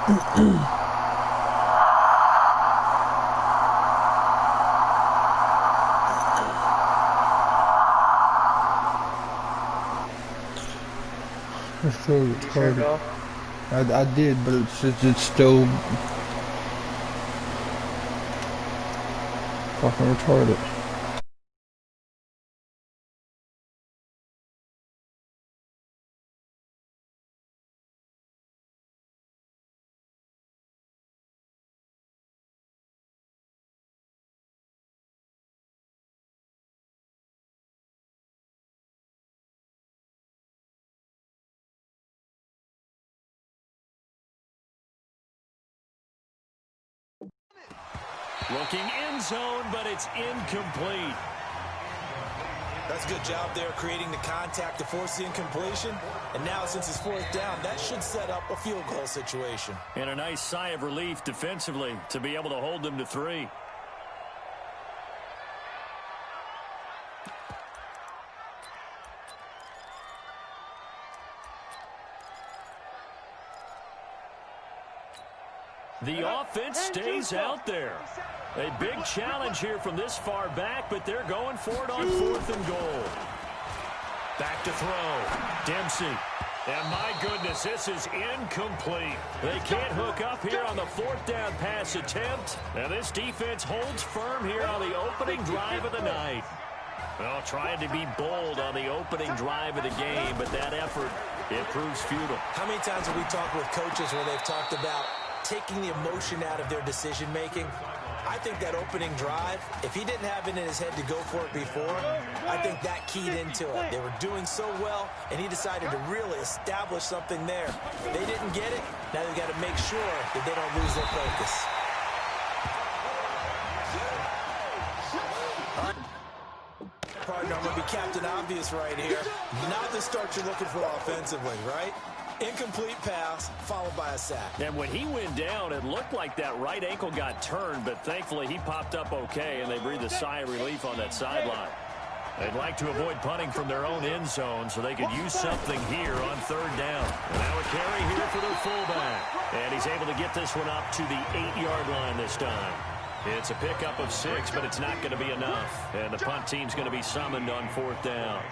It's so retarded. I did, but it's still fucking retarded. Looking end zone, but it's incomplete. That's a good job there creating the contact to force the incompletion. And now since it's fourth down, that should set up a field goal situation. And a nice sigh of relief defensively to be able to hold them to 3. The offense stays out there. A big challenge here from this far back, but they're going for it on 4th and goal. Back to throw. Dempsey. And my goodness, this is incomplete. They can't hook up here on the 4th down pass attempt. And this defense holds firm here on the opening drive of the night. Well, trying to be bold on the opening drive of the game, but that effort, it proves futile. How many times have we talked with coaches where they've talked about taking the emotion out of their decision-making? I think that opening drive, if he didn't have it in his head to go for it before, I think that keyed into it. They were doing so well, and he decided to really establish something there. They didn't get it. Now they've got to make sure that they don't lose their focus. Partner, I'm going to be Captain Obvious right here. Not the start you're looking for offensively, right? Incomplete pass, followed by a sack. And when he went down, it looked like that right ankle got turned, but thankfully he popped up okay, and they breathed a sigh of relief on that sideline. They'd like to avoid punting from their own end zone so they could use something here on 3rd down. And now a carry here for their fullback. And he's able to get this one up to the 8-yard line this time. It's a pickup of 6, but it's not going to be enough. And the punt team's going to be summoned on 4th down.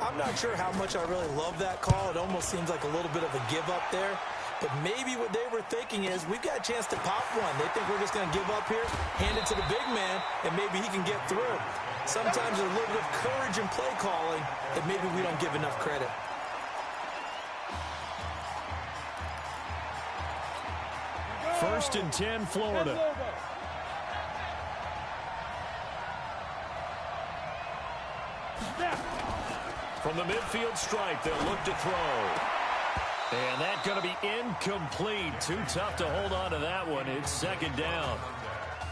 I'm not sure how much I really love that call. It almost seems like a little bit of a give up there. But maybe what they were thinking is, we've got a chance to pop one. They think we're just going to give up here, hand it to the big man, and maybe he can get through. Sometimes there's a little bit of courage in play calling that maybe we don't give enough credit. First and 10, Florida. From the midfield stripe, they'll look to throw. And that's going to be incomplete. Too tough to hold on to that one. It's 2nd down.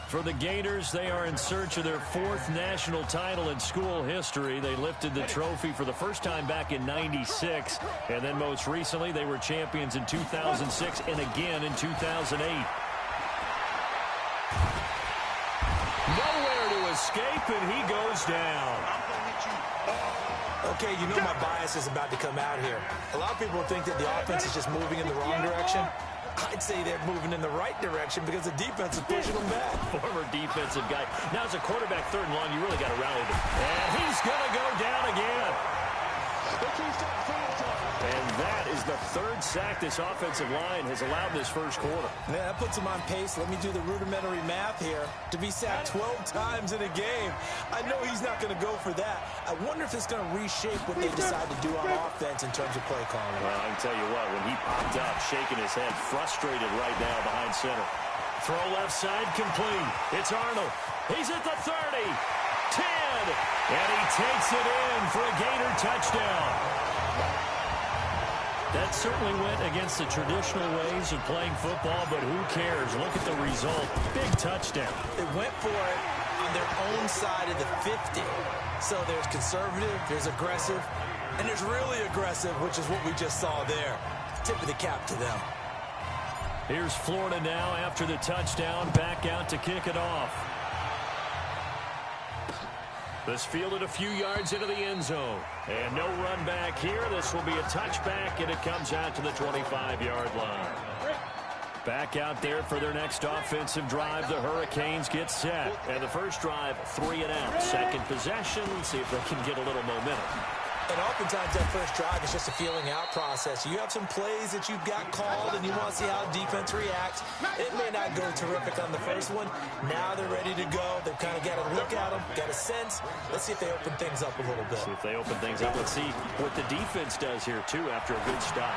For the Gators, they are in search of their 4th national title in school history. They lifted the trophy for the first time back in '96. And then most recently, they were champions in 2006 and again in 2008. Nowhere to escape, and he goes down. Okay, you know my bias is about to come out here. A lot of people think that the offense is just moving in the wrong direction. I'd say they're moving in the right direction because the defense is pushing them back. Former defensive guy. Now as a quarterback, 3rd and long, you really got to rally them. And he's going to go down again. And that is the 3rd sack this offensive line has allowed this first quarter. Yeah, that puts him on pace. Let me do the rudimentary math here. To be sacked 12 times in a game, I know he's not going to go for that. I wonder if it's going to reshape what they decide to do on offense in terms of play calling. Well, I can tell you what, when he popped up, shaking his head, frustrated right now behind center. Throw left side, complete. It's Arnold. He's at the 30, 10, and he takes it in for a Gator touchdown. That certainly went against the traditional ways of playing football, but who cares? Look at the result. Big touchdown. They went for it on their own side of the 50. So there's conservative, there's aggressive, and there's really aggressive, which is what we just saw there. Tip of the cap to them. Here's Florida now after the touchdown, back out to kick it off. This fielded a few yards into the end zone. And no run back here. This will be a touchback, and it comes out to the 25-yard line. Back out there for their next offensive drive. The Hurricanes get set. And the first drive, 3 and out. Second possession. See if they can get a little momentum. And oftentimes that first drive is just a feeling out process. You have some plays that you've got called and you want to see how defense reacts. It may not go terrific on the first one. Now they're ready to go. They've kind of got to look at them, got a sense. Let's see if they open things up a little bit. See if they open things up. Let's see what the defense does here, too, after a good stop.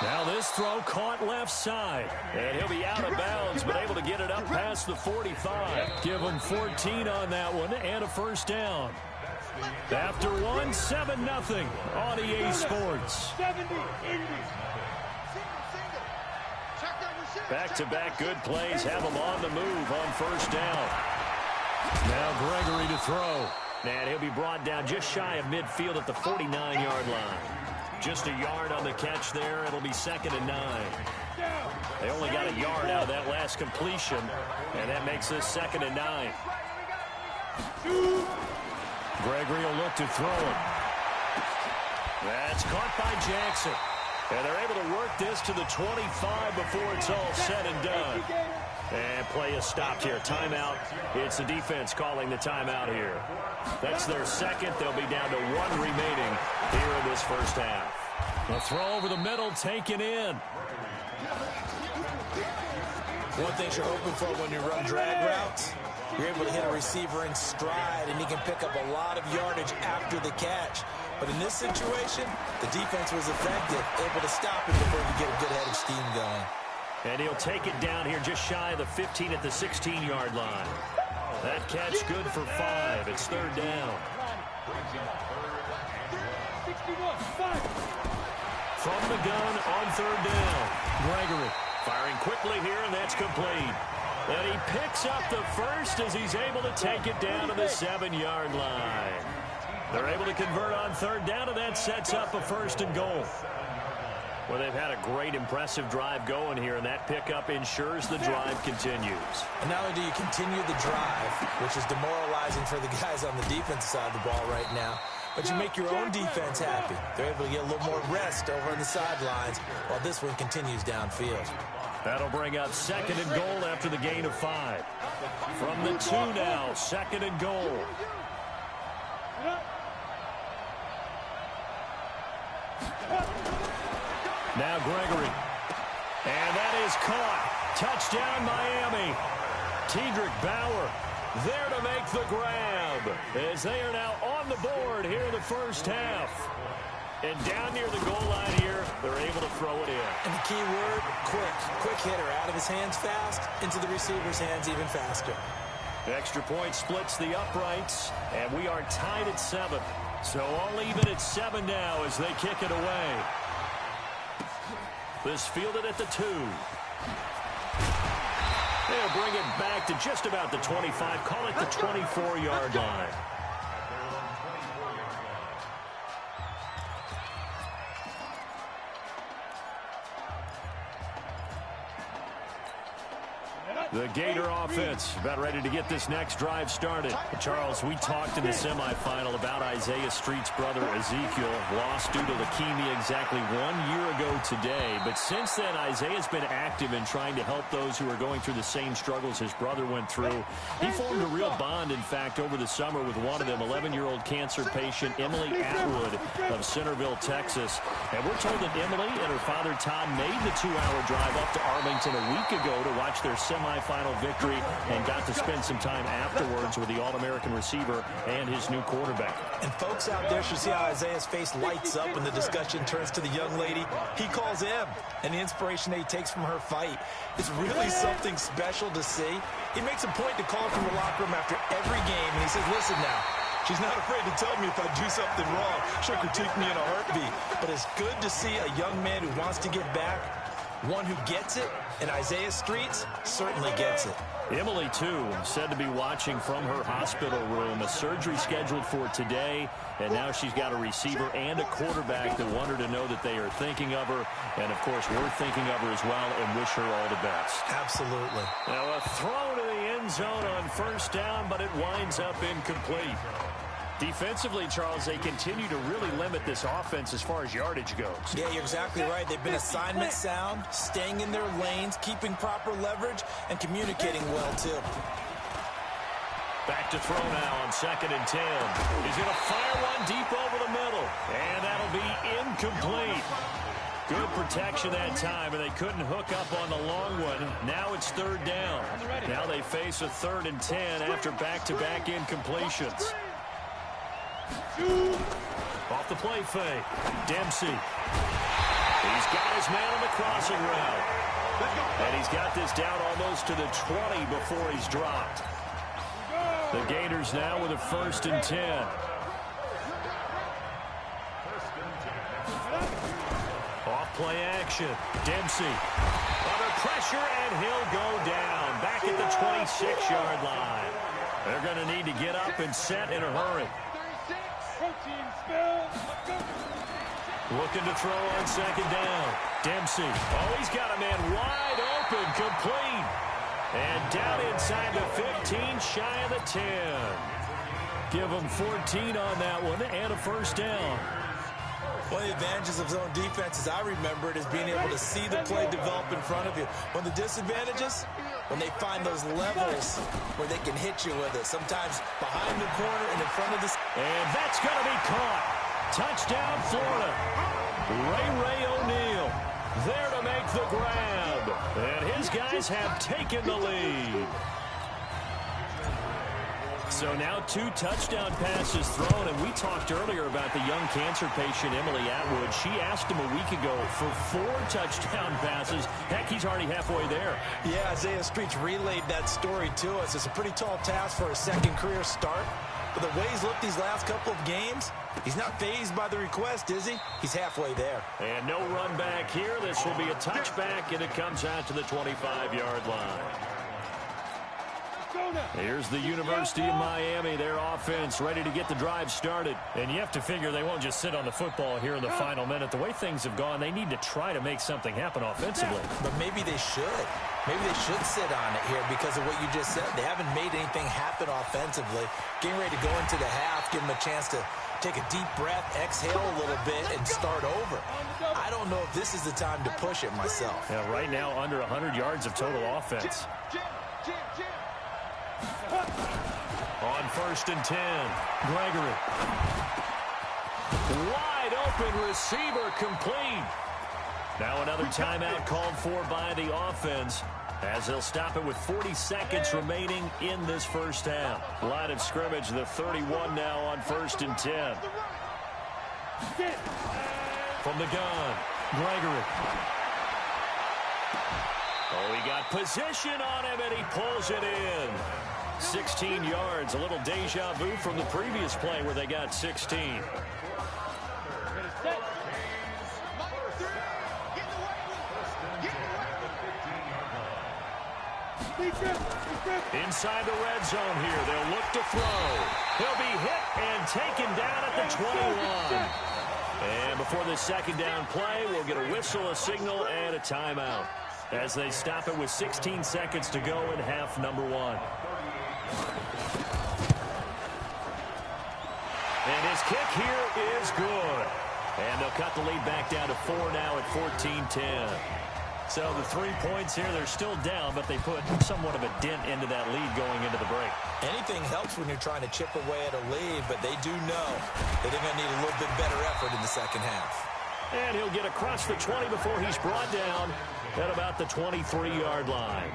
Now this throw caught left side. And he'll be out of bounds, but able to get it up past the 45. Give him 14 on that one and a first down. After 7-0 on EA Sports. Back-to-back good plays have them on the move on first down. Now Gregory to throw. And he'll be brought down just shy of midfield at the 49-yard line. Just a yard on the catch there. It'll be 2nd and 9. They only got a yard out of that last completion, and that makes this 2nd and 9. Gregory will look to throw it. That's caught by Jackson. And they're able to work this to the 25 before it's all said and done. And play is stopped here. Timeout. It's the defense calling the timeout here. That's their second. They'll be down to 1 remaining here in this first half. The throw over the middle taken in. One thing you're hoping for when you run drag routes, you're able to hit a receiver in stride, and he can pick up a lot of yardage after the catch. But in this situation, the defense was effective, able to stop it before you get a good head of steam going. And he'll take it down here just shy of the 15 at the 16-yard line. That catch good for 5. It's 3rd down. From the gun on 3rd down. Gregory firing quickly here, and that's complete. And he picks up the first as he's able to take it down to the 7-yard line. They're able to convert on 3rd down, and that sets up a 1st and goal. Well, they've had a great, impressive drive going here, and that pickup ensures the drive continues. And not only do you continue the drive, which is demoralizing for the guys on the defense side of the ball right now, but you make your own defense happy. They're able to get a little more rest over on the sidelines while this one continues downfield. That'll bring up 2nd and goal after the gain of 5. From the 2 now, 2nd and goal. Now Gregory. And that is caught. Touchdown, Miami. Tedrick Bauer there to make the grab as they are now on the board here in the first half. And down near the goal line here, they're able to throw it in. And the key word, quick. Quick hitter, out of his hands fast, into the receiver's hands even faster. Extra point splits the uprights, and we are tied at 7. So all even at 7 now as they kick it away. This fielded at the 2. They'll bring it back to just about the 25. Call it the 24-yard line. The Gator offense about ready to get this next drive started. Charles, we talked in the semifinal about Isaiah Street's brother Ezekiel, lost due to leukemia exactly 1 year ago today. But since then, Isaiah's been active in trying to help those who are going through the same struggles his brother went through. He formed a real bond, in fact, over the summer with one of them, 11-year-old cancer patient Emily Atwood of Centerville, Texas. And we're told that Emily and her father Tom made the 2-hour drive up to Arlington a week ago to watch their semifinal victory and got to spend some time afterwards with the All-American receiver and his new quarterback. And folks out there should see how Isaiah's face lights up when the discussion turns to the young lady he calls him, and the inspiration that he takes from her fight. It's really something special to see. He makes a point to call from the locker room after every game, and he says, listen now, she's not afraid to tell me if I do something wrong. She'll critique me in a heartbeat. But it's good to see a young man who wants to get back, one who gets it, and Isaiah Streets certainly gets it. Emily, too, said to be watching from her hospital room. A surgery scheduled for today, and now she's got a receiver and a quarterback that want her to know that they are thinking of her. And, of course, we're thinking of her as well and wish her all the best. Absolutely. Now, a throw to the end zone on first down, but it winds up incomplete. Defensively, Charles, they continue to really limit this offense as far as yardage goes. Yeah, you're exactly right. They've been assignment sound, staying in their lanes, keeping proper leverage, and communicating well, too. Back to throw now on 2nd and 10. He's going to fire one deep over the middle, and that'll be incomplete. Good protection that time, and they couldn't hook up on the long one. Now it's 3rd down. Now they face a 3rd and 10 after back-to-back incompletions. Off the play fake. Dempsey. He's got his man on the crossing route. And he's got this down almost to the 20 before he's dropped. The Gators now with a 1st and 10. Off play action. Dempsey under pressure, and he'll go down back at the 26-yard line. They're going to need to get up and set in a hurry. Looking to throw on 2nd down. Dempsey. Oh, he's got a man wide open, complete. And down inside the 15, shy of the 10. Give him 14 on that one and a 1st down. One of the advantages of zone defense, as I remember it, is being able to see the play develop in front of you. One of the disadvantages, when they find those levels where they can hit you with it, sometimes behind the corner and in front of the... And that's going to be caught. Touchdown, Florida. Ray O'Neal there to make the grab. And his guys have taken the lead. So now 2 touchdown passes thrown, and we talked earlier about the young cancer patient, Emily Atwood. She asked him a week ago for 4 touchdown passes. Heck, he's already halfway there. Yeah, Isaiah Streets relayed that story to us. It's a pretty tall task for a second career start. But the way he's looked these last couple of games, he's not fazed by the request, is he? He's halfway there. And no run back here. This will be a touchback, and it comes out to the 25-yard line. Here's the University of Miami, their offense ready to get the drive started. And you have to figure they won't just sit on the football here in the final minute. The way things have gone, they need to try to make something happen offensively. But maybe they should. Maybe they should sit on it here because of what you just said. They haven't made anything happen offensively. Getting ready to go into the half, give them a chance to take a deep breath, exhale a little bit, and start over. I don't know if this is the time to push it myself. Yeah, right now under 100 yards of total offense. On 1st and 10, Gregory. Wide open receiver, complete. Now another timeout called for by the offense, as they'll stop it with 40 seconds remaining in this first half. Line of scrimmage, the 31 now on 1st and 10. From the gun, Gregory. Oh, he got position on him, and he pulls it in. 16 yards, a little deja vu from the previous play where they got 16. Inside the red zone here, they'll look to throw. He'll be hit and taken down at the 21. And before this 2nd down play, we'll get a whistle, a signal, and a timeout as they stop it with 16 seconds to go in half number 1. And his kick here is good. And they'll cut the lead back down to 4 now at 14-10. So the 3 points here, they're still down, but they put somewhat of a dent into that lead going into the break. Anything helps when you're trying to chip away at a lead, but they do know that they're going to need a little bit better effort in the second half. And he'll get across the 20 before he's brought down at about the 23-yard line.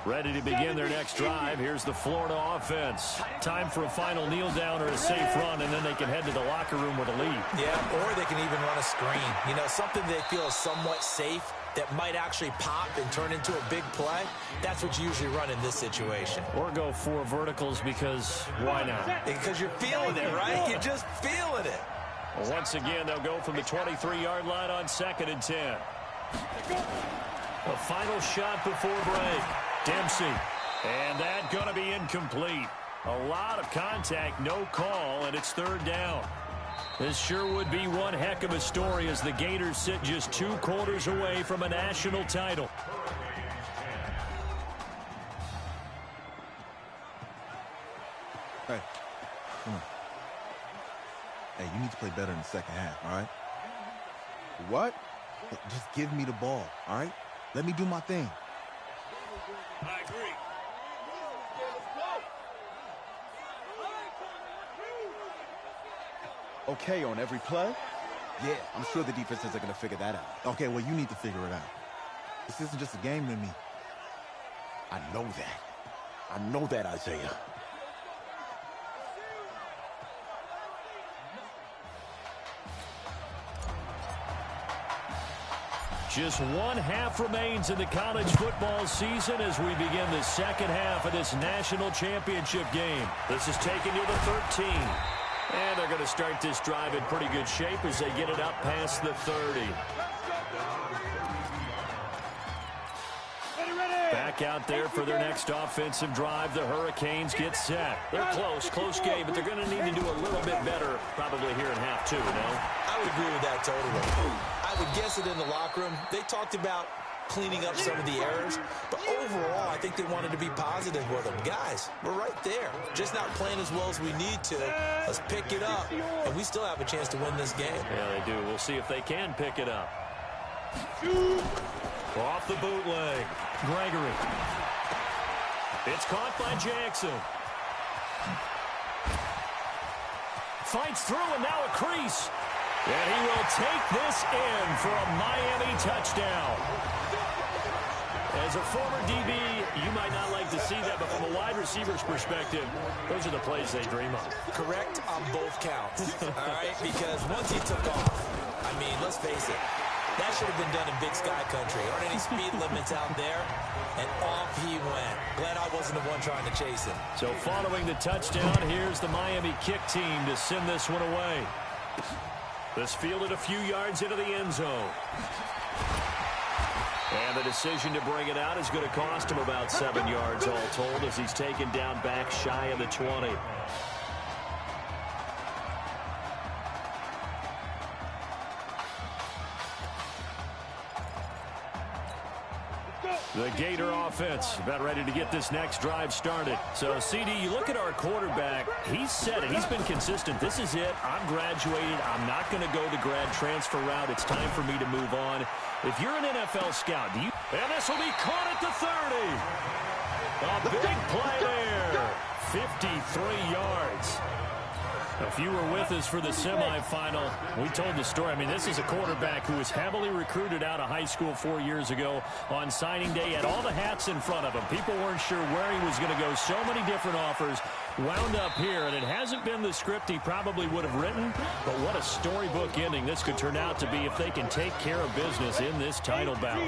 Ready to begin their next drive. Here's the Florida offense. Time for a final kneel down or a safe run, and then they can head to the locker room with a lead. Yeah, or they can even run a screen. You know, something they feel is somewhat safe that might actually pop and turn into a big play. That's what you usually run in this situation. Or go 4 verticals because why not? Because you're feeling it, right? You're just feeling it. Well, once again, they'll go from the 23-yard line on 2nd and 10. A final shot before break. Dempsey. And that going to be incomplete. A lot of contact, no call, and it's 3rd down. This sure would be one heck of a story as the Gators sit just 2 quarters away from a national title. Hey, come on. Hey, you need to play better in the second half, all right? What? Hey, just give me the ball, all right? Let me do my thing. I agree. Okay on every play? Yeah, I'm sure the defenses are going to figure that out. Okay, well, you need to figure it out. This isn't just a game to me. I know that. I know that, Isaiah. Just 1 half remains in the college football season as we begin the second half of this national championship game. This is taken near the 13. And they're going to start this drive in pretty good shape as they get it up past the 30. Back out there for their next offensive drive. The Hurricanes get set. They're close game, but they're going to need to do a little bit better probably here in half 2, no? I would agree with that totally. I would guess it in the locker room. They talked about cleaning up some of the errors, but overall, I think they wanted to be positive with them. Guys, we're right there. Just not playing as well as we need to. Let's pick it up, and we still have a chance to win this game. Yeah, they do. We'll see if they can pick it up. Off the bootleg. Gregory. It's caught by Jackson. Fights through, and now a crease. And he will take this in for a Miami touchdown. As a former DB, you might not like to see that, but from a wide receiver's perspective, those are the plays they dream of. Correct on both counts, all right? Because once he took off, I mean, let's face it, that should have been done in Big Sky Country. Aren't any speed limits out there? And off he went. Glad I wasn't the one trying to chase him. So following the touchdown, here's the Miami kick team to send this one away. This fielded a few yards into the end zone. And the decision to bring it out is going to cost him about 7 yards all told as he's taken down back shy of the 20. The Gator offense about ready to get this next drive started. So, CD, you look at our quarterback. He's said it. He's been consistent. This is it. I'm graduated. I'm not going to go the grad transfer route. It's time for me to move on. If you're an NFL scout, do you... And this will be caught at the 30. A big play there. 53 yards. If you were with us for the semifinal, we told the story. I mean, this is a quarterback who was heavily recruited out of high school 4 years ago. On signing day, had all the hats in front of him. People weren't sure where he was going to go. So many different offers. Wound up here, and it hasn't been the script he probably would have written. But what a storybook ending this could turn out to be if they can take care of business in this title bout.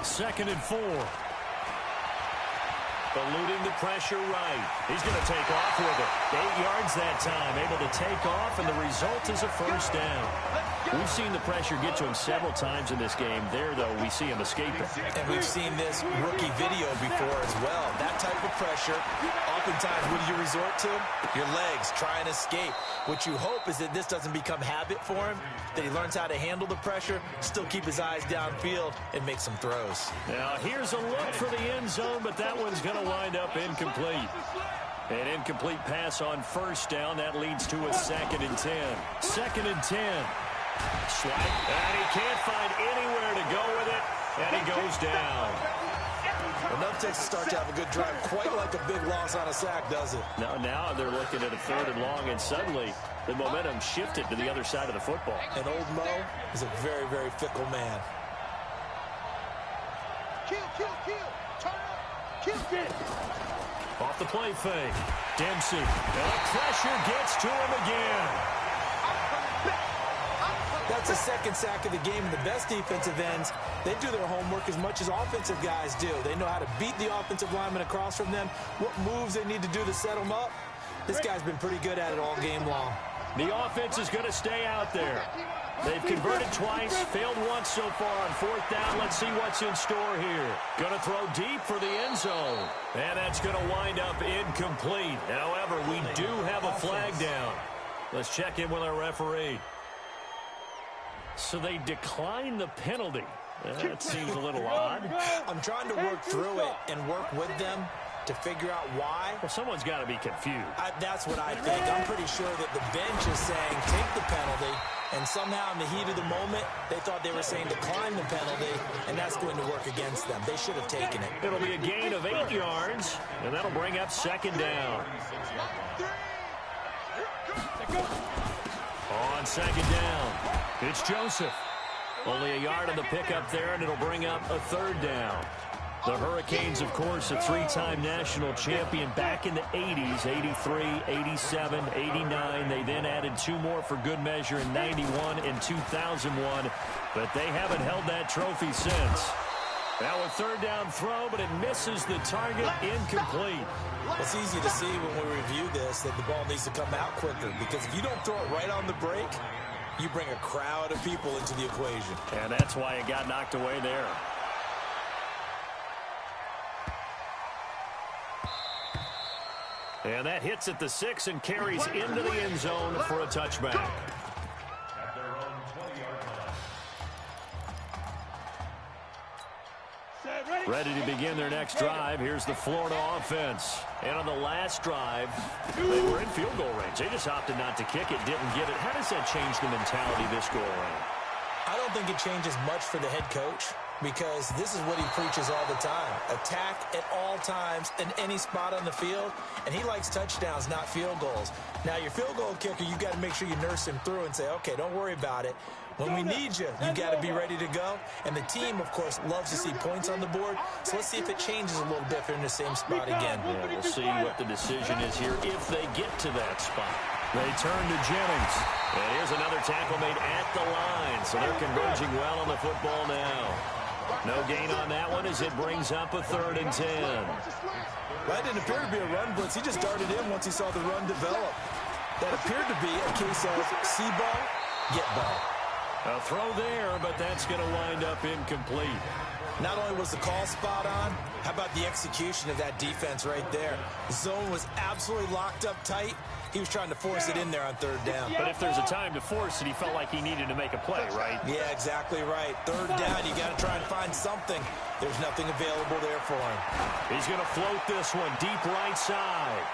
Second and 4. Eluding the pressure right. He's going to take off with it. 8 yards that time. Able to take off, and the result is a first down. We've seen the pressure get to him several times in this game. There, though, we see him escaping. And we've seen this rookie video before as well. That type of pressure, oftentimes, what do you resort to? Your legs, try and escape. What you hope is that this doesn't become habit for him, that he learns how to handle the pressure, still keep his eyes downfield, and make some throws. Now, here's a look for the end zone, but that one's going to wind up incomplete. An incomplete pass on first down. That leads to a 2nd and 10. 2nd and 10. Swipe, and he can't find anywhere to go with it, and he goes down. Enough takes to start to have a good drive, quite like a big loss on a sack, does it? Now they're looking at a 3rd and long, and suddenly the momentum shifted to the other side of the football. And old Mo is a very, very fickle man. Off the play fake. Dempsey. And the pressure gets to him again. That's the 2nd sack of the game, and the best defensive ends, they do their homework as much as offensive guys do. They know how to beat the offensive lineman across from them, what moves they need to do to set them up. This guy's been pretty good at it all game long. The offense is going to stay out there. They've converted twice, failed once so far on fourth down. Let's see what's in store here. Going to throw deep for the end zone. And that's going to wind up incomplete. However, we do have a flag down. Let's check in with our referee. So they decline the penalty. That seems a little odd. I'm trying to work through it and work with them to figure out why. Well, someone's got to be confused. That's what I think. I'm pretty sure that the bench is saying take the penalty, and somehow in the heat of the moment, they thought they were saying decline the penalty, and that's going to work against them. They should have taken it. It'll be a gain of 8 yards, and that'll bring up second down. On second down, it's Joseph. Only a yard on the pickup there, and it'll bring up a third down. The Hurricanes, of course, a three-time national champion back in the 80s, 83, 87, 89. They then added 2 more for good measure in 91 and 2001, but they haven't held that trophy since. Now a third down throw, but it misses the target, incomplete. It's easy to see when we review this that the ball needs to come out quicker, because if you don't throw it right on the break, you bring a crowd of people into the equation. And that's why it got knocked away there. And that hits at the 6 and carries into the end zone for a touchback. Ready to begin their next drive. Here's the Florida offense. And on the last drive, they were in field goal range. They just opted not to kick it, didn't get it. How does that change the mentality this go around? I don't think it changes much for the head coach, because this is what he preaches all the time. Attack at all times in any spot on the field, and he likes touchdowns, not field goals. Now, your field goal kicker, you got to make sure you nurse him through and say, okay, don't worry about it. When we need you, you got to be ready to go. And the team, of course, loves to see points on the board. So let's see if it changes a little bit if they're in the same spot again. Yeah, we'll see what the decision is here if they get to that spot. They turn to Jennings. And here's another tackle made at the line. So they're converging well on the football now. No gain on that one as it brings up a 3rd and 10. That didn't appear to be a run blitz. He just darted in once he saw the run develop. That appeared to be a case of see ball, get ball. A throw there, but that's going to wind up incomplete. Not only was the call spot on, how about the execution of that defense right there? The zone was absolutely locked up tight. He was trying to force it in there on 3rd down. But if there's a time to force it, he felt like he needed to make a play, right? Yeah, exactly right. 3rd down, you got to try and find something. There's nothing available there for him. He's going to float this one deep right side.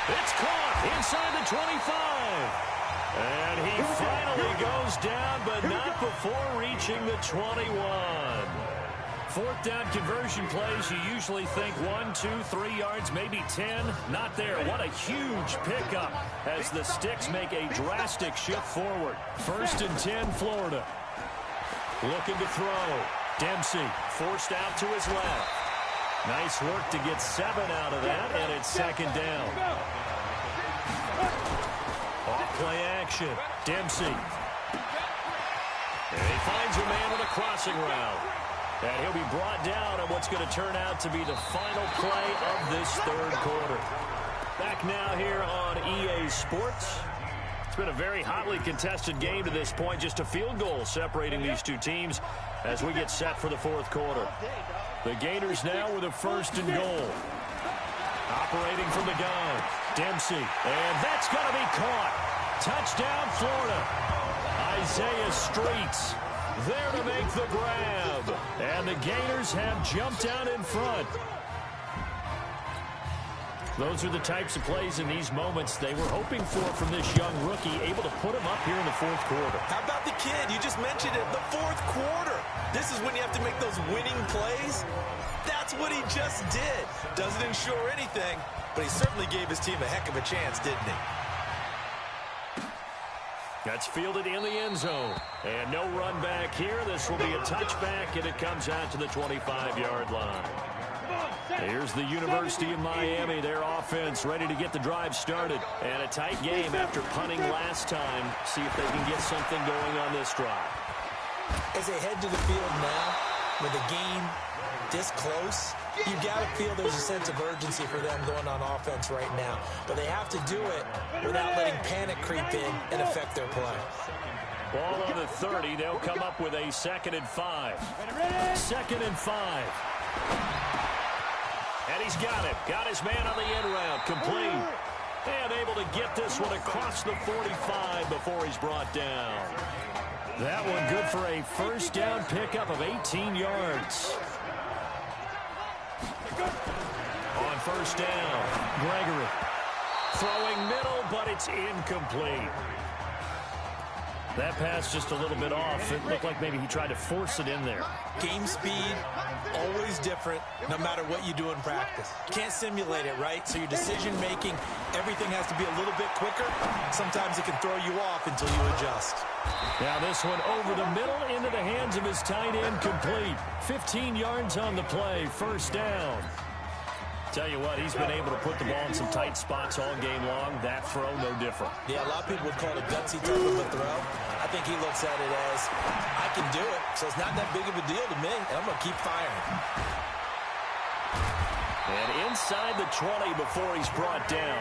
It's caught inside the 25. And he finally goes down, but not before reaching the 21. 4th down conversion plays, you usually think 1, 2, 3 yards, maybe 10. Not there. What a huge pickup as the Sticks make a drastic shift forward. 1st and 10, Florida. Looking to throw. Dempsey forced out to his left. Nice work to get 7 out of that, and it's 2nd down. Off-play action. Dempsey. And he finds a man with a crossing route. And he'll be brought down at what's going to turn out to be the final play of this 3rd quarter. Back now here on EA Sports. It's been a very hotly contested game to this point. Just a field goal separating these two teams as we get set for the 4th quarter. The Gators now with a 1st and goal. Operating from the gun. Dempsey. And that's going to be caught. Touchdown, Florida. Isaiah Streets there to make the grab. And the Gators have jumped out in front. Those are the types of plays in these moments they were hoping for from this young rookie, able to put him up here in the 4th quarter. How about the kid? You just mentioned it, the 4th quarter. This is when you have to make those winning plays. That's what he just did. Doesn't ensure anything, but he certainly gave his team a heck of a chance, didn't he? That's fielded in the end zone. And no run back here. This will be a touchback, and it comes out to the 25-yard line. Here's the University of Miami, their offense ready to get the drive started. And a tight game after punting last time. See if they can get something going on this drive. As they head to the field now, with a game this close, you got to feel there's a sense of urgency for them going on offense right now. But they have to do it without letting panic creep in and affect their play. Ball on the 30. They'll come up with a 2nd and 5. 2nd and 5. And he's got him. Got his man on the end route. Complete. And able to get this one across the 45 before he's brought down. That one good for a first down pickup of 18 yards. On first down, Gregory. Throwing middle, but it's incomplete. That pass just a little bit off. It looked like maybe he tried to force it in there. Game speed, always different, no matter what you do in practice. You can't simulate it, right? So your decision-making, everything has to be a little bit quicker. Sometimes it can throw you off until you adjust. Now this one over the middle into the hands of his tight end, complete. 15 yards on the play, first down. Tell you what, he's been able to put the ball in some tight spots all game long. That throw, no different. Yeah, a lot of people would call it a gutsy type of a throw. I think he looks at it as, I can do it, so it's not that big of a deal to me, and I'm going to keep firing. And inside the 20 before he's brought down.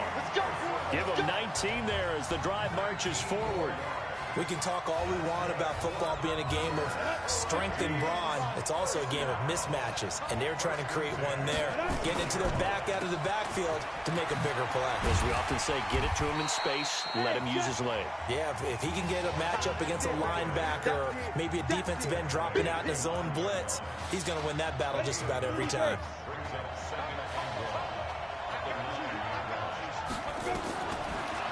Give him 19 there as the drive marches forward. We can talk all we want about football being a game of strength and brawn. It's also a game of mismatches, and they're trying to create one there. Getting into their back out of the backfield to make a bigger play. As we often say, get it to him in space, let him use his leg. Yeah, if he can get a matchup against a linebacker or maybe a defensive end dropping out in a zone blitz, he's going to win that battle just about every time.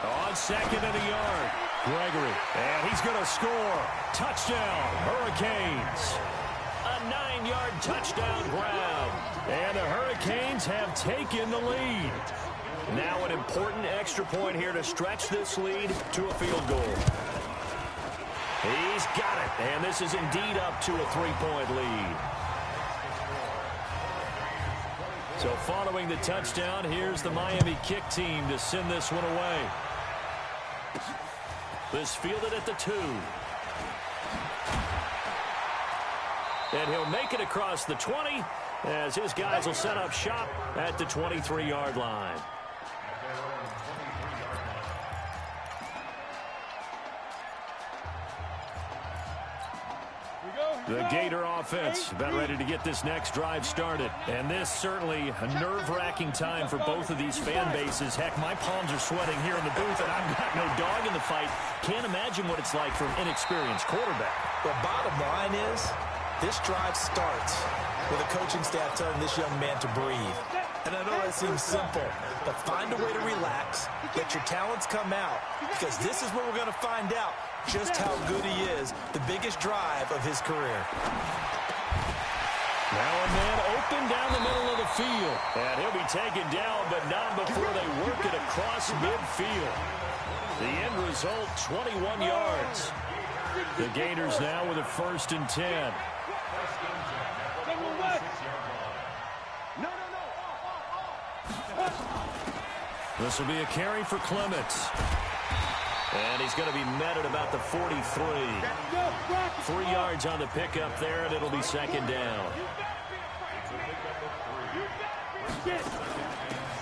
On 2nd and a yard. Gregory, and he's going to score. Touchdown, Hurricanes. A 9-yard touchdown grab. And the Hurricanes have taken the lead. Now an important extra point here to stretch this lead to a field goal. He's got it, and this is indeed up to a 3-point lead. So following the touchdown, here's the Miami kick team to send this one away. This fielded at the 2. And he'll make it across the 20 as his guys will set up shop at the 23-yard line. The Gator offense about ready to get this next drive started. And this certainly a nerve-wracking time for both of these fan bases. Heck, my palms are sweating here in the booth, and I've got no dog in the fight. Can't imagine what it's like for an inexperienced quarterback. The bottom line is, this drive starts with a coaching staff telling this young man to breathe. And I know that seems simple, but find a way to relax, let your talents come out, because this is where we're going to find out just how good he is, the biggest drive of his career. Now a man open down the middle of the field. And he'll be taken down, but not before they work it across midfield. The end result, 21 yards. The Gators now with a 1st and 10. This will be a carry for Clements. And he's going to be met at about the 43. 3 yards on the pickup there, and it'll be 2nd down.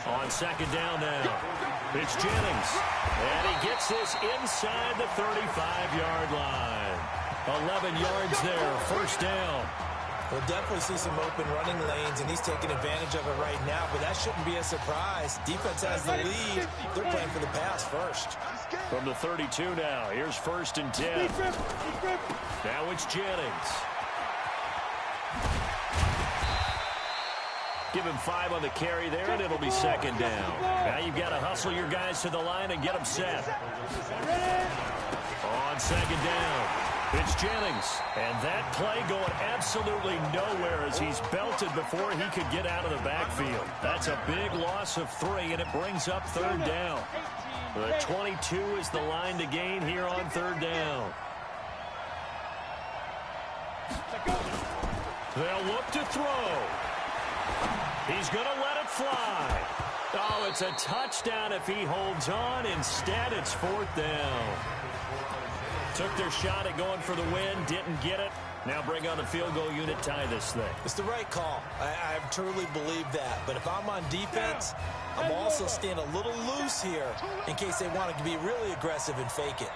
On 2nd down now, it's Jennings. And he gets this inside the 35-yard line. 11 yards there, 1st down. We'll definitely see some open running lanes, and he's taking advantage of it right now, but that shouldn't be a surprise. Defense has the lead. They're playing for the pass first. From the 32 now, here's 1st and 10. Now it's Jennings. Give him 5 on the carry there, and it'll be 2nd down. Now you've got to hustle your guys to the line and get them set. On 2nd down, it's Jennings. And that play going absolutely nowhere as he's belted before he could get out of the backfield. That's a big loss of 3, and it brings up 3rd down. The 22 is the line to gain here on 3rd down. They'll look to throw. He's going to let it fly. Oh, it's a touchdown if he holds on. Instead, it's 4th down. Took their shot at going for the win, didn't get it. Now bring on the field goal unit, tie this thing. It's the right call. I truly believe that. But if I'm on defense, I'm also staying a little loose here in case they want to be really aggressive and fake it.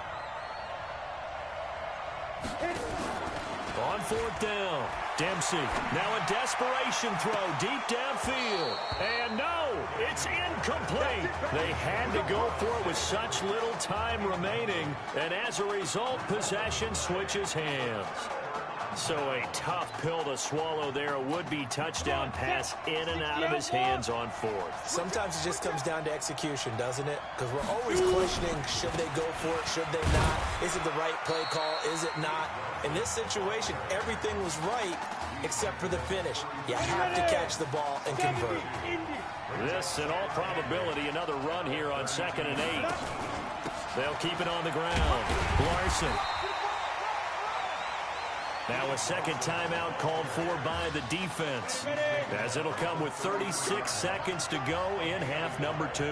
On fourth down, Dempsey. Now a desperation throw deep downfield. And no, it's incomplete. They had to go for it with such little time remaining. And as a result, possession switches hands. So a tough pill to swallow there. A would-be touchdown pass in and out of his hands on fourth. Sometimes it just comes down to execution, doesn't it? Because we're always questioning, should they go for it, should they not? Is it the right play call, is it not? In this situation, everything was right except for the finish. You have to catch the ball and convert. This, in all probability, another run here on 2nd and 8. They'll keep it on the ground. Larson. Now a second timeout called for by the defense, as it'll come with 36 seconds to go in half number 2.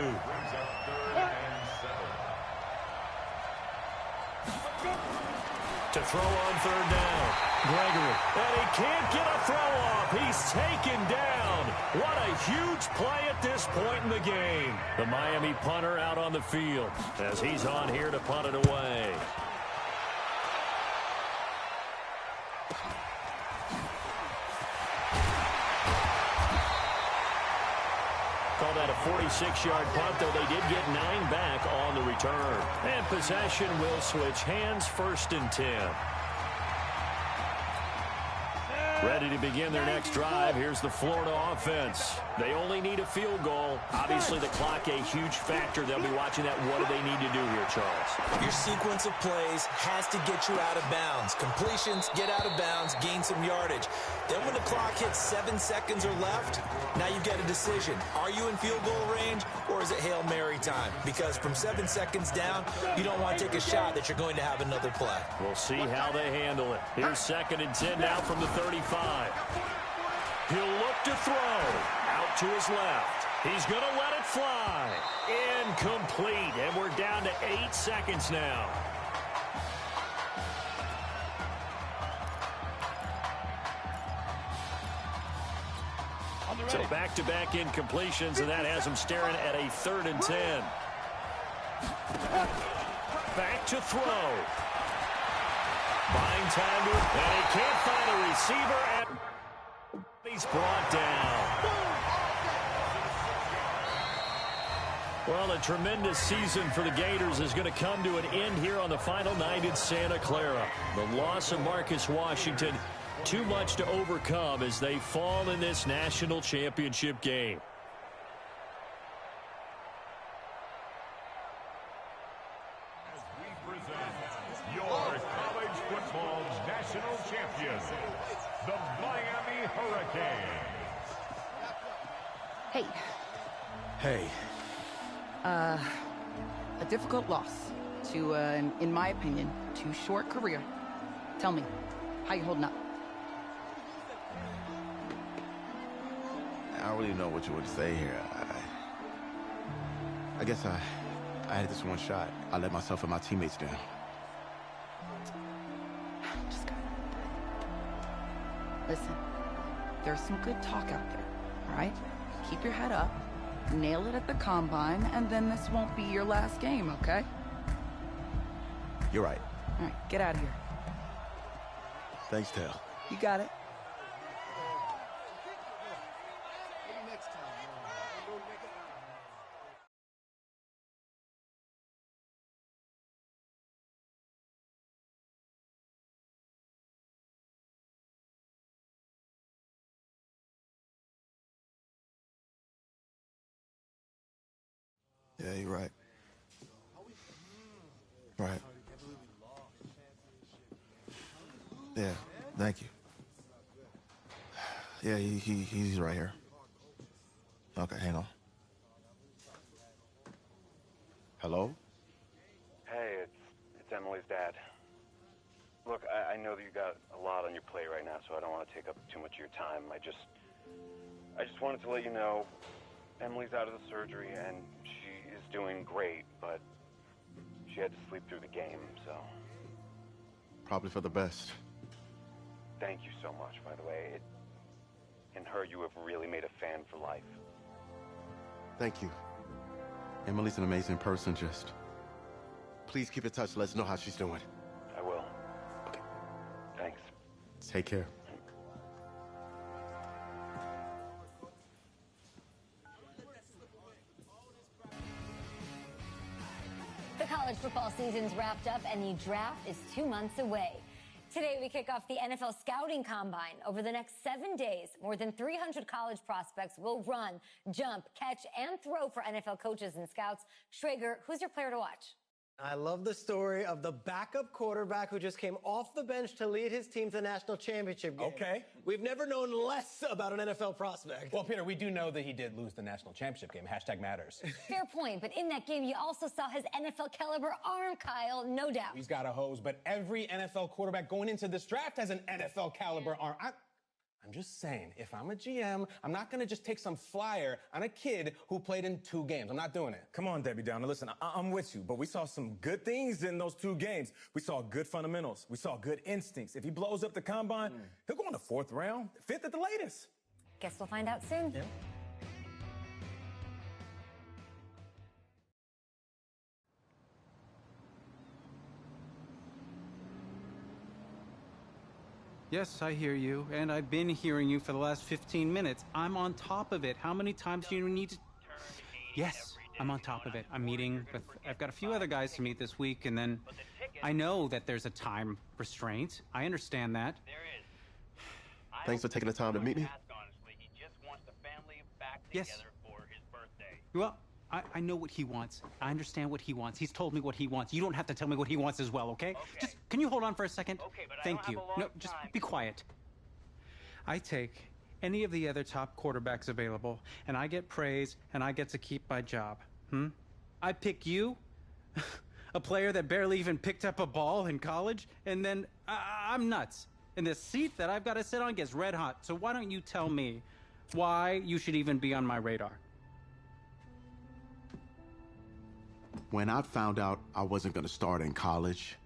To throw on 3rd down. Gregory. And he can't get a throw off. He's taken down. What a huge play at this point in the game. The Miami punter out on the field as he's on here to punt it away. Call that a 46-yard punt, though they did get 9 back on the return. And possession will switch hands, 1st and 10. Ready to begin their next drive. Here's the Florida offense. They only need a field goal. Obviously, the clock a huge factor. They'll be watching that. What do they need to do here, Charles? Your sequence of plays has to get you out of bounds. Completions, get out of bounds, gain some yardage. Then when the clock hits 7 seconds or left, now you've got a decision. Are you in field goal range, or is it Hail Mary time? Because from 7 seconds down, you don't want to take a shot that you're going to have another play. We'll see how they handle it. Here's 2nd and 10 now from the 35. He'll look to throw. Out to his left. He's going to let it fly. Incomplete. And we're down to 8 seconds now. So back-to-back incompletions, and that has him staring at a 3rd and 10. Back to throw. Buying time to, and he can't find a receiver, and he's brought down. Well, a tremendous season for the Gators is going to come to an end here on the final night in Santa Clara. The loss of Marcus Washington, too much to overcome as they fall in this national championship game. As we present your college football's national champions, the Miami Hurricanes. Hey. Hey. A difficult loss to, in my opinion, too short career. Tell me, how you holding up? I don't really know what you would say here. I guess I had this one shot. I let myself and my teammates down. Just go. Listen, there's some good talk out there, all right? Keep your head up, nail it at the combine, and then this won't be your last game, okay? You're right. All right, get out of here. Thanks, Tail. You got it. Yeah, you're right. Right. Yeah, thank you. Yeah, he's right here. Okay, hang on. Hello? Hey, it's Emily's dad. Look, I know that you got a lot on your plate right now, so I don't want to take up too much of your time. I just wanted to let you know Emily's out of the surgery, and she is doing great, but she had to sleep through the game, so... Probably for the best. Thank you so much, by the way. In her, you have really made a fan for life. Thank you. Emily's an amazing person, just... Please keep in touch. Let us know how she's doing. I will. Okay. Take care. The college football season's wrapped up and the draft is 2 months away. Today, we kick off the NFL Scouting Combine. Over the next 7 days, more than 300 college prospects will run, jump, catch, and throw for NFL coaches and scouts. Schrager, who's your player to watch? I love the story of the backup quarterback who just came off the bench to lead his team to the national championship game. Okay. We've never known less about an NFL prospect. Well, Peter, we do know that he did lose the national championship game. #matters. Fair point, but in that game, you also saw his NFL caliber arm, Kyle, no doubt. He's got a hose, but every NFL quarterback going into this draft has an NFL caliber arm. I'm just saying, if I'm a GM, I'm not going to just take some flyer on a kid who played in 2 games. I'm not doing it. Come on, Debbie Downer. Listen, I'm with you, but we saw some good things in those 2 games. We saw good fundamentals. We saw good instincts. If he blows up the combine, he'll go in the 4th round, 5th at the latest. Guess we'll find out soon. Yeah. Yes, I hear you, and I've been hearing you for the last 15 minutes. I'm on top of it. How many times do you need to... Yes, I'm on top of it. I'm meeting with... I've got a few other guys to meet this week, and then I know that there's a time restraint. I understand that. Thanks for taking the time to meet me. Yes. Well, I know what he wants. I understand what he wants. He's told me what he wants. You don't have to tell me what he wants as well, okay? Just, can you hold on for a second? Okay, but Thank you. No, just be quiet. I take any of the other top quarterbacks available, and I get praise, and I get to keep my job. I pick you, a player that barely even picked up a ball in college, and then I'm nuts. And the seat that I've got to sit on gets red hot. So why don't you tell me why you should even be on my radar? When I found out I wasn't going to start in college,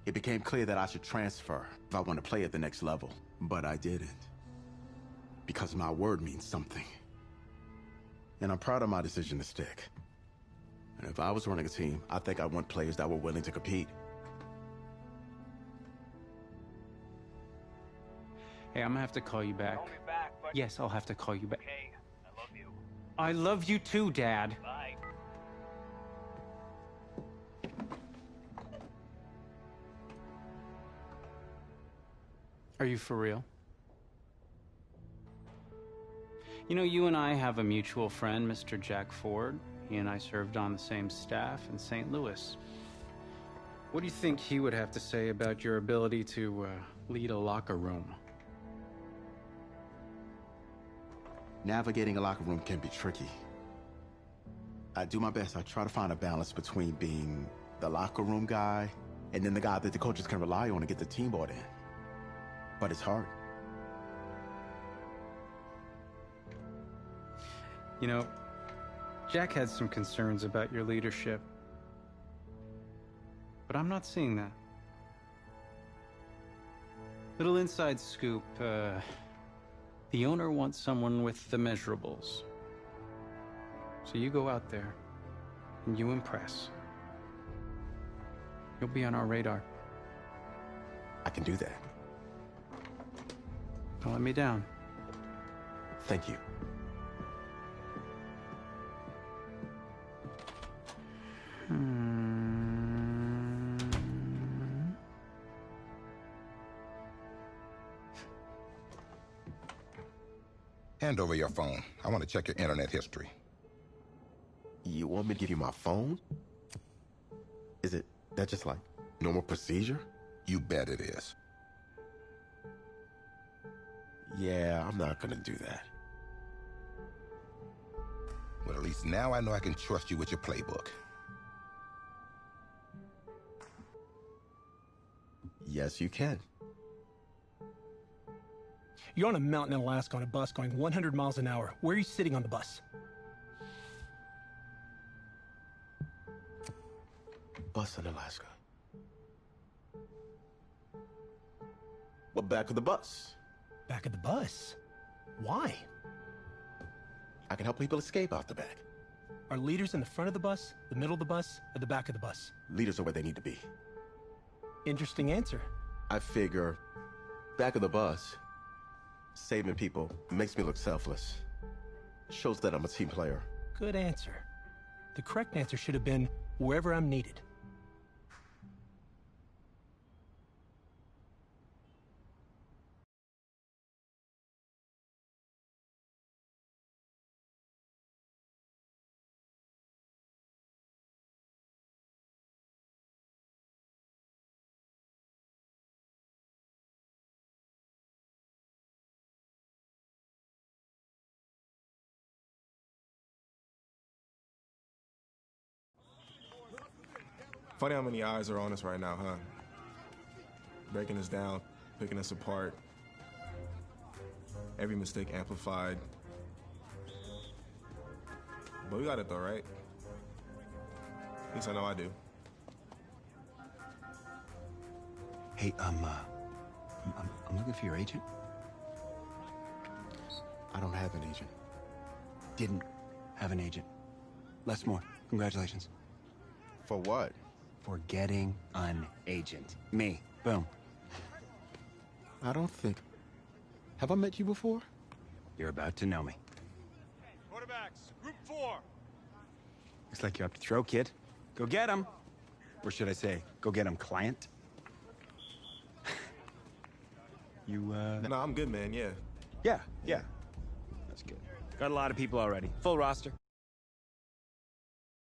it became clear that I should transfer if I want to play at the next level. But I didn't. Because my word means something. And I'm proud of my decision to stick. And if I was running a team, I think I want players that were willing to compete. Hey, I'm gonna have to call you back. Call me back, but... Yes, I'll have to call you back. Okay, I love you. I love you too, Dad. Bye. Are you for real? You know, you and I have a mutual friend, Mr. Jack Ford. He and I served on the same staff in St. Louis. What do you think he would have to say about your ability to lead a locker room? Navigating a locker room can be tricky. I do my best. I try to find a balance between being the locker room guy and then the guy that the coaches can rely on to get the team bought in. But it's hard. You know, Jack had some concerns about your leadership. But I'm not seeing that. Little inside scoop, the owner wants someone with the measurables. So you go out there, and you impress. You'll be on our radar. I can do that. Don't let me down. Thank you. Hand over your phone. I want to check your internet history. You want me to give you my phone? Is that just like normal procedure? You bet it is. Yeah, I'm not gonna do that. Well, at least now I know I can trust you with your playbook. Yes, you can. You're on a mountain in Alaska on a bus going 100 miles an hour. Where are you sitting on the bus? Bus in Alaska. Well, back of the bus. Back of the bus? Why? I can help people escape out the back. Are leaders in the front of the bus, the middle of the bus, or the back of the bus? Leaders are where they need to be. Interesting answer. I figure back of the bus. Saving people makes me look selfless. Shows that I'm a team player. Good answer. The correct answer should have been wherever I'm needed. Funny how many eyes are on us right now, huh? Breaking us down, picking us apart. Every mistake amplified. But we got it though, right? At least I know I do. Hey, I'm looking for your agent. I don't have an agent. Didn't have an agent. Less more. Congratulations. For what? For getting an agent. Me. Boom. I don't think... Have I met you before? You're about to know me. Quarterbacks, group 4. Looks like you're up to throw, kid. Go get him. Or should I say, go get him, client? You, No, I'm good, man, yeah. Yeah. That's good. Got a lot of people already. Full roster.